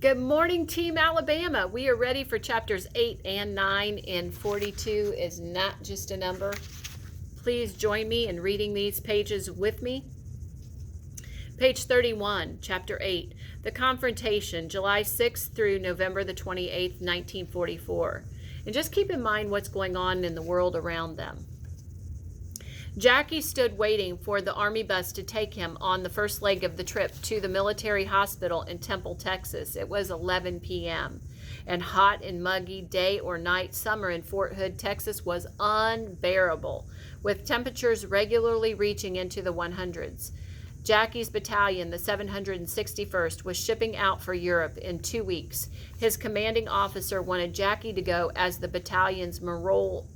Good morning, Team Alabama. We are ready for chapters 8 and 9, and 42 is not just a number. Please join me in reading these pages with me. Page 31, chapter 8, The Confrontation, July 6th through November the 28th, 1944. And just keep in mind what's going on in the world around them. Jackie stood waiting for the Army bus to take him on the first leg of the trip to the military hospital in Temple, Texas. It was 11 p.m. and hot and muggy, day or night. Summer in Fort Hood, Texas was unbearable, with temperatures regularly reaching into the 100s. Jackie's battalion, the 761st, was shipping out for Europe in 2 weeks. His commanding officer wanted Jackie to go as the battalion's morale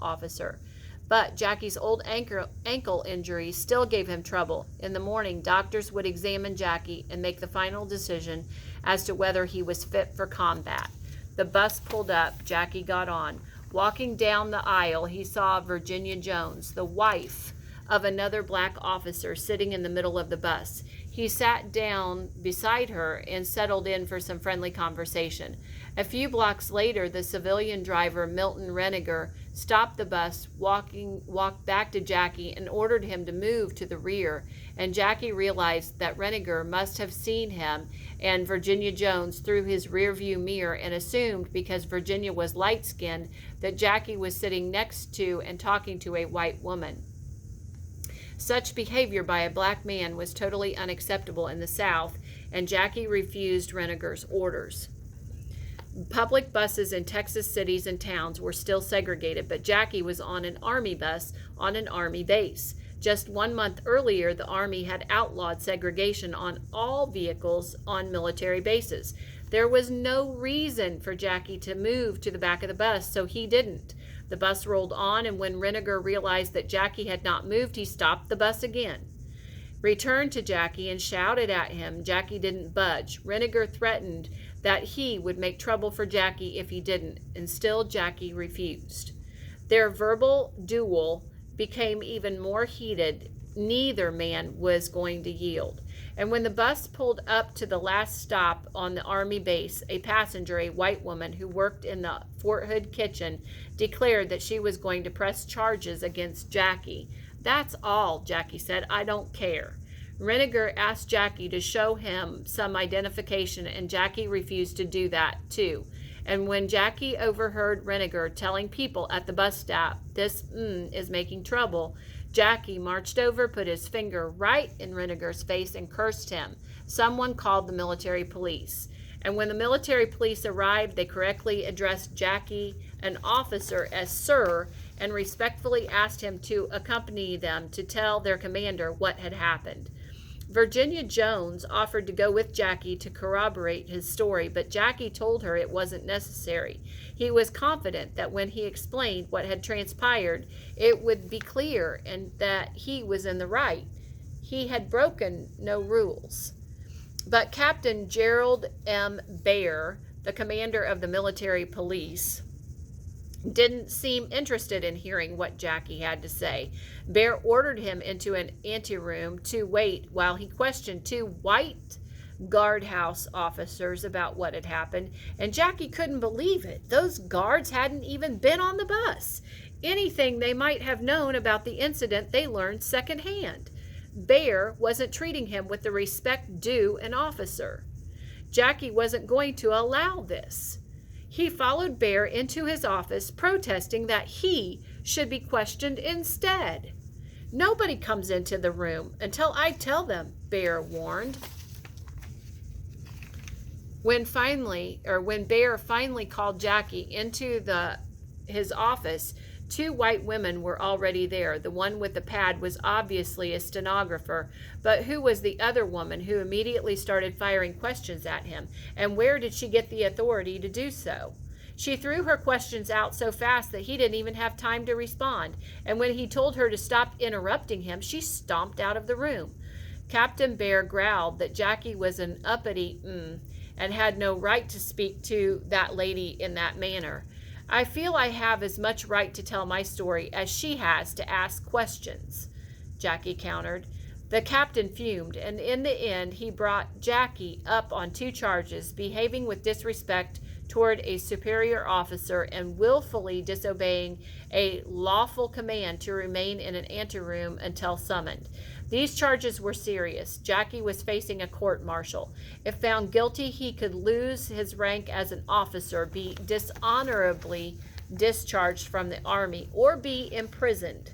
officer. But Jackie's old ankle injury still gave him trouble. In the morning, doctors would examine Jackie and make the final decision as to whether he was fit for combat. The bus pulled up. Jackie got on. Walking down the aisle, he saw Virginia Jones, the wife of another black officer, sitting in the middle of the bus. He sat down beside her and settled in for some friendly conversation. A few blocks later, the civilian driver, Milton Reniger, stopped the bus, walked back to Jackie and ordered him to move to the rear. And Jackie realized that Reniger must have seen him and Virginia Jones through his rearview mirror and assumed, because Virginia was light-skinned, that Jackie was sitting next to and talking to a white woman. Such behavior by a black man was totally unacceptable in the South, and Jackie refused Reniger's orders. Public buses in Texas cities and towns were still segregated, but Jackie was on an Army bus on an Army base. Just 1 month earlier, the Army had outlawed segregation on all vehicles on military bases. There was no reason for Jackie to move to the back of the bus, so he didn't. The bus rolled on, and when Reniger realized that Jackie had not moved, he stopped the bus again, returned to Jackie, and shouted at him. Jackie didn't budge. Reniger threatened that he would make trouble for Jackie if he didn't, and still Jackie refused. Their verbal duel became even more heated. Neither man was going to yield. And when the bus pulled up to the last stop on the Army base, a passenger, a white woman who worked in the Fort Hood kitchen, declared that she was going to press charges against Jackie. "That's all," Jackie said. "I don't care." Reniger asked Jackie to show him some identification, and Jackie refused to do that too. And when Jackie overheard Reniger telling people at the bus stop, "This is making trouble," Jackie marched over, put his finger right in Reniger's face, and cursed him. Someone called the military police. And when the military police arrived, they correctly addressed Jackie, an officer, as sir, and respectfully asked him to accompany them to tell their commander what had happened. Virginia Jones offered to go with Jackie to corroborate his story, but Jackie told her it wasn't necessary. He was confident that when he explained what had transpired, it would be clear and that he was in the right. He had broken no rules. But Captain Gerald M. Baer, the commander of the military police, didn't seem interested in hearing what Jackie had to say. Baer ordered him into an anteroom to wait while he questioned 2 white guardhouse officers about what had happened, and Jackie couldn't believe it. Those guards hadn't even been on the bus. Anything they might have known about the incident they learned secondhand. Baer wasn't treating him with the respect due an officer. Jackie wasn't going to allow this. He followed Baer into his office, protesting that he should be questioned instead. "Nobody comes into the room until I tell them," Baer warned. When Baer finally called Jackie into his office, 2 white women were already there. The one with the pad was obviously a stenographer, but who was the other woman who immediately started firing questions at him? And where did she get the authority to do so? She threw her questions out so fast that he didn't even have time to respond. And when he told her to stop interrupting him, she stomped out of the room. Captain Baer growled that Jackie was an uppity and had no right to speak to that lady in that manner. "I feel I have as much right to tell my story as she has to ask questions," Jackie countered. The captain fumed, and in the end he brought Jackie up on 2 charges: behaving with disrespect toward a superior officer and willfully disobeying a lawful command to remain in an anteroom until summoned. These charges were serious. Jackie was facing a court-martial. If found guilty, he could lose his rank as an officer, be dishonorably discharged from the Army, or be imprisoned.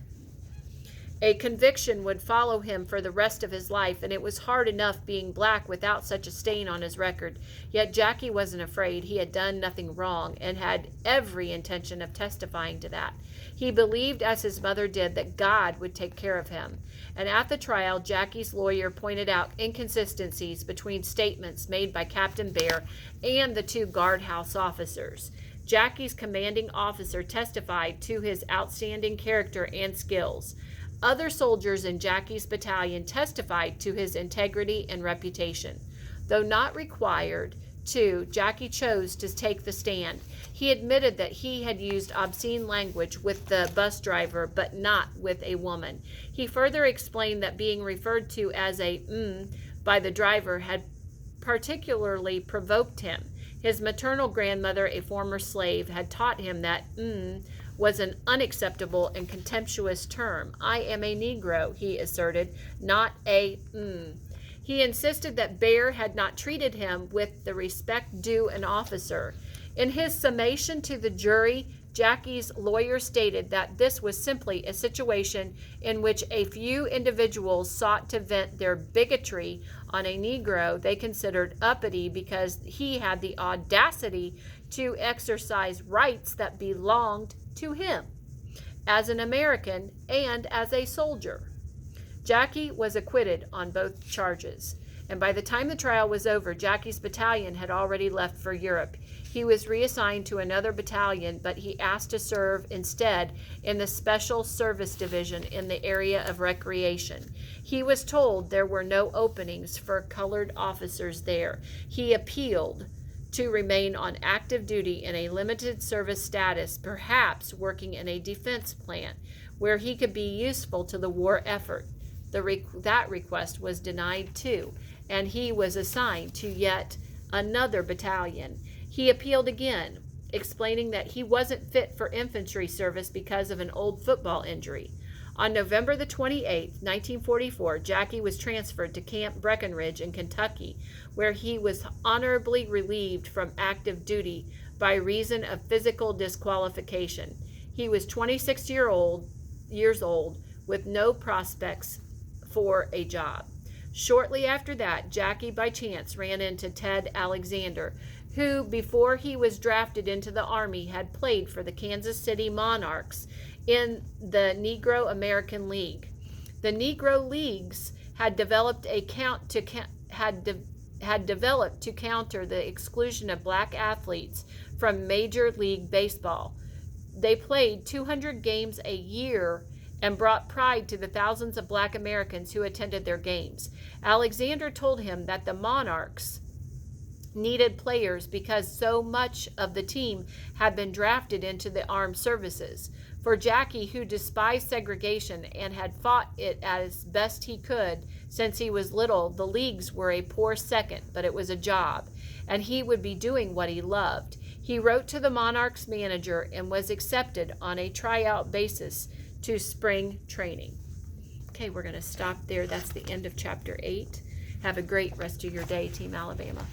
A conviction would follow him for the rest of his life, and it was hard enough being black without such a stain on his record. Yet Jackie wasn't afraid. He had done nothing wrong and had every intention of testifying to that. He believed, as his mother did, that God would take care of him. And at the trial, Jackie's lawyer pointed out inconsistencies between statements made by Captain Bear and the 2 guardhouse officers. Jackie's commanding officer testified to his outstanding character and skills. Other soldiers in Jackie's battalion testified to his integrity and reputation. Though not required to, Jackie chose to take the stand. He admitted that he had used obscene language with the bus driver, but not with a woman. He further explained that being referred to as a by the driver had particularly provoked him. His maternal grandmother, a former slave, had taught him that was an unacceptable and contemptuous term. "I am a Negro," he asserted, "not a He insisted that Bear had not treated him with the respect due an officer. In his summation to the jury, Jackie's lawyer stated that this was simply a situation in which a few individuals sought to vent their bigotry on a Negro they considered uppity because he had the audacity to exercise rights that belonged to him as an American and as a soldier. Jackie was acquitted on both charges, and by the time the trial was over, Jackie's battalion had already left for Europe. He was reassigned to another battalion, but he asked to serve instead in the Special Service Division in the area of recreation. He was told there were no openings for colored officers there. He appealed to remain on active duty in a limited service status, perhaps working in a defense plant where he could be useful to the war effort. That request was denied too, and he was assigned to yet another battalion. He appealed again, explaining that he wasn't fit for infantry service because of an old football injury. On November the 28th, 1944, Jackie was transferred to Camp Breckinridge in Kentucky, where he was honorably relieved from active duty by reason of physical disqualification. He was 26 years old with no prospects for a job. Shortly after that, Jackie by chance ran into Ted Alexander, who, before he was drafted into the Army, had played for the Kansas City Monarchs in the Negro American League. The Negro Leagues had developed to counter the exclusion of black athletes from Major League Baseball. They played 200 games a year and brought pride to the thousands of black Americans who attended their games. Alexander told him that the Monarchs needed players because so much of the team had been drafted into the armed services. For Jackie, who despised segregation and had fought it as best he could since he was little, the leagues were a poor second, but it was a job, and he would be doing what he loved. He wrote to the Monarchs manager and was accepted on a tryout basis to spring training. Okay, we're going to stop there. That's the end of chapter 8. Have a great rest of your day, Team Alabama.